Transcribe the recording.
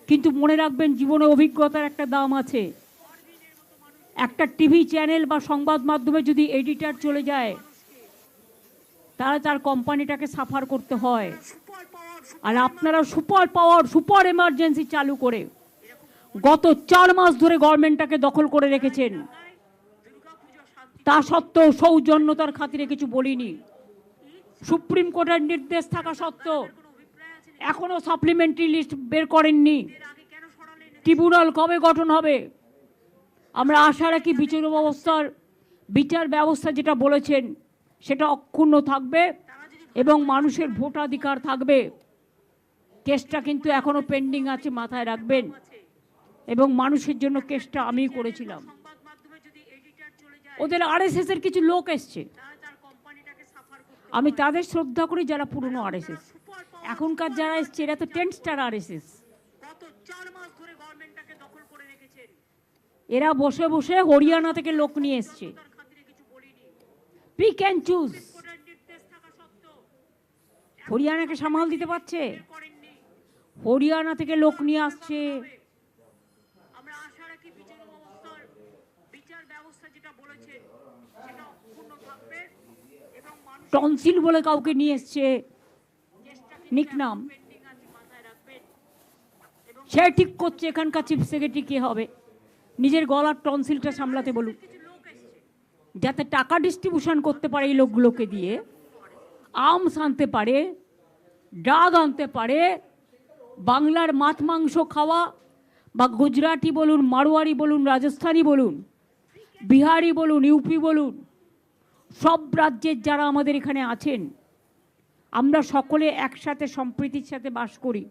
কিন্তু মনে রাখবেন, জীবনে অভিজ্ঞতার একটা দাম আছে। একটা টিভি চ্যানেল বা সংবাদ মাধ্যমে যদি এডিটর চলে যায়, তাহলে তার কোম্পানিটাকে সাফার করতে হয়। আর আপনারা সুপার পাওয়ার, সুপার এমার্জেন্সি চালু করে গত 4 মাস ধরে গভর্নমেন্টটাকে দখল করে রেখেছেন। তা সত্ত্বেও সৌজন্যতার খাতিরে কিছু বলিনি। সুপ্রিম কোর্টের নির্দেশ থাকা সত্ত্বেও এখনো সাপ্লিমেন্টারি লিস্ট বের করেননি। ট্রিব্যুনাল কবে গঠন হবে? আমরা আশা রাখি বিচার ব্যবস্থা যেটা বলেছেন সেটা অক্ষুণ্ণ থাকবে এবং মানুষের ভোটাধিকার থাকবে। কেসটা কিন্তু এখনো পেন্ডিং আছে, মাথায় রাখবেন। এবং মানুষের জন্য কেসটা আমি করেছিলাম। ওদের আরএসএস এর কিছু লোক এসছে, আমি তাদের শ্রদ্ধা করি যারা পুরনো আরএসএস। এখনকার যারা এসছে এরা তো 10 স্টার আরএসএস। এরা বসে বসে হরিয়ানা থেকে লোক নিয়ে এসছে। Pick and choose. হরিয়ানাকে সামাল দিতে পারছে? হরিয়ানা থেকে লোক নিয়ে আসছে। টনসিল বলে কাউকে নিয়ে এসছে, নিকনাম। সে ঠিক করছে এখানকার চিফ সেক্রেটারি কে হবে। নিজের গলার টনসিলটা সামলাতে বলুক, যাতে টাকা ডিস্ট্রিবিউশন করতে পারে এই লোকগুলোকে দিয়ে, আর্মস আনতে পারে, ড্রাগ আনতে পারে, বাংলার মাছ মাংস খাওয়া বা গুজরাটি বলুন, মারোয়ারি বলুন, রাজস্থানি বলুন, বিহারি বলুন, ইউপি বলুন, সব রাজ্যের যারা আমাদের এখানে আছেন, আমরা সকলে একসাথে সম্প্রীতির সাথে বাস করি।